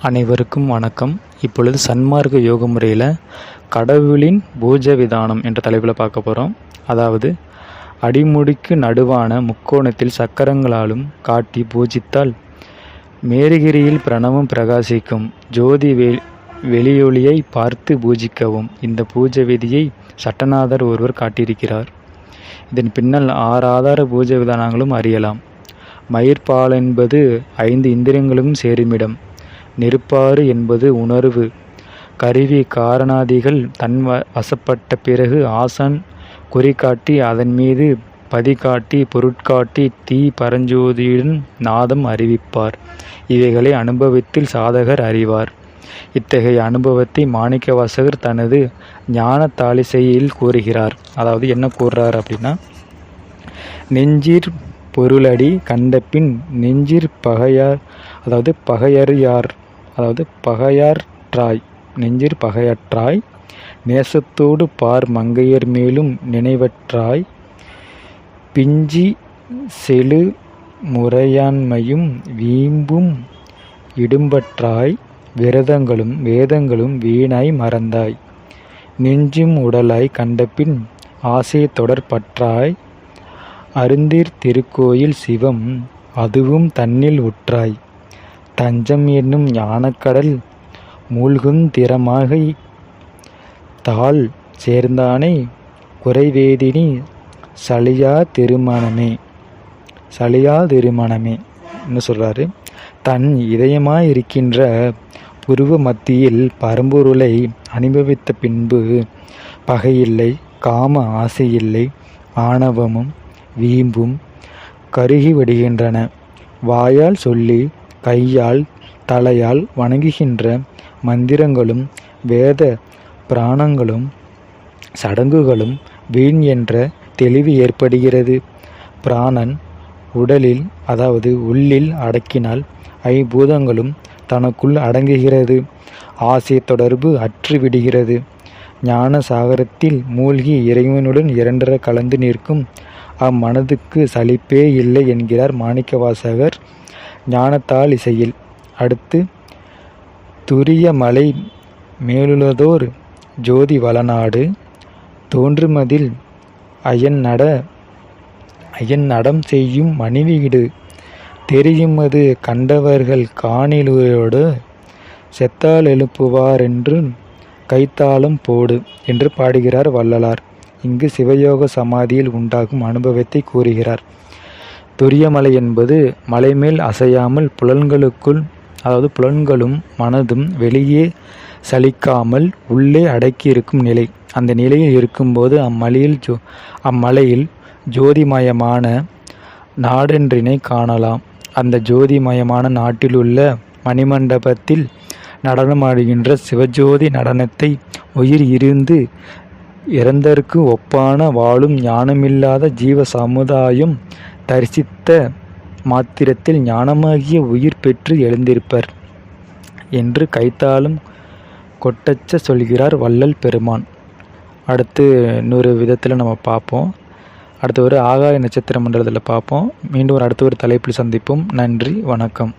அனைவருக்கும் வணக்கம். இப்பொழுது சன்மார்க்க யோக முறையில் கடவுளின் பூஜை விதானம் என்ற தலைப்பில் பார்க்க போகிறோம். அதாவது அடிமுடிக்கு நடுவான முக்கோணத்தில் சக்கரங்களாலும் காட்டி பூஜித்தால் மேருகிரியில் பிரணவம் பிரகாசிக்கும். ஜோதி வெளியொளியை பார்த்து பூஜிக்கவும். இந்த பூஜை விதியை சட்டநாதர் ஒருவர் காட்டியிருக்கிறார். இதன் பின்னல் 6 ஆதார பூஜை விதானங்களும் அறியலாம். மயிர்பால் என்பது 5 இந்திரியங்களுக்கும் சேருமிடம். நெருப்பாறு என்பது உணர்வு கருவி காரணாதிகள் தன் வசப்பட்ட பிறகு ஆசான் குறிகாட்டி அதன் மீது பதிகாட்டி பொருட்காட்டி தீ பரஞ்சோதியுடன் நாதம் அறிவிப்பார். இவைகளை அனுபவத்தில் சாதகர் அறிவார். இத்தகைய அனுபவத்தை மாணிக்கவாசகர் தனது ஞான தாளிசையில் கூறுகிறார். அதாவது என்ன கூறுறார் அப்படின்னா, நெஞ்சிற் பொருளடி கண்டபின் நெஞ்சிற் பகையார் பகையாற்றாய் நெஞ்சிற் பகையற்றாய் நேசத்தோடு பார் மங்கையர் மேலும் நினைவற்றாய் பிஞ்சி செழு முறையாண்மையும் வீம்பும் இடும்பற்றாய் விரதங்களும் வேதங்களும் வீணாய் மறந்தாய் நெஞ்சும் உடலாய் கண்டபின் ஆசை தொடர்பற்றாய் அருந்திர் திருக்கோயில் சிவம் அதுவும் தன்னில் உற்றாய் தஞ்சம் என்னும் ஞானக்கடல் மூழ்குந்திரமாக தாள் சேர்ந்தானை குறைவேதினி சலியா திருமணமே என்ன சொல்கிறாரு. தன் இதயமாயிருக்கின்ற புருவ மத்தியில் பரம்பொருளை அனுபவித்த பின்பு பகையில்லை, காம ஆசையில்லை, ஆணவமும் வீம்பும் கருகி விடுகின்றன. வாயால் சொல்லி கையால் தலையால் வணங்குகின்ற மந்திரங்களும் வேத பிராணங்களும் சடங்குகளும் வீண் என்ற தெளிவு ஏற்படுகிறது. பிராணன் உடலில் அதாவது உள்ளில் அடக்கினால் ஐம்பூதங்களும் தனக்குள் அடங்குகிறது. ஆசை தொடர்பு அற்றுவிடுகிறது. ஞான சாகரத்தில் மூழ்கி இறைவனுடன் இரண்டர கலந்து நிற்கும் அம்மனதுக்கு சலிப்பே இல்லை என்கிறார் மாணிக்கவாசகர் ஞானத்தால் இசையில். அடுத்து, துரிய மலை மேலுள்ளதோர் ஜோதி வளநாடு தோன்றுமதில் அயன் நடம் செய்யும் மணிவீடு தெரியுமது கண்டவர்கள் காணிலோடு செத்தால் எழுப்புவார் என்று கைத்தாளம் போடு என்று பாடுகிறார் வள்ளலார். இங்கு சிவயோக சமாதியில் உண்டாகும் அனுபவத்தை கூறுகிறார். துரியமலை என்பது மலைமேல் அசையாமல் புலன்களும் மனதும் வெளியே சலிக்காமல் உள்ளே அடக்கியிருக்கும் நிலை. அந்த நிலையில் இருக்கும்போது அம்மலையில் ஜோதிமயமான நாடென்றினை காணலாம். அந்த ஜோதிமயமான நாட்டிலுள்ள மணிமண்டபத்தில் நடனமாடுகின்ற சிவஜோதி நடனத்தை உயிர் இருந்து இறந்தற்கு ஒப்பான வாழும் ஞானமில்லாத ஜீவ சமுதாயம் தரிசித்த மாத்திரத்தில் ஞானமாகிய உயிர் பெற்று எழுந்திருப்பர் என்று கைத்தாளம் கொட்டச்ச சொல்கிறார் வள்ளல் பெருமான். அடுத்து இன்னொரு விதத்தில் நம்ம பார்ப்போம். அடுத்து ஒரு ஆகாய நட்சத்திர மண்டலத்தில் பார்ப்போம். மீண்டும் அடுத்த ஒரு தலைப்பில் சந்திப்போம். நன்றி, வணக்கம்.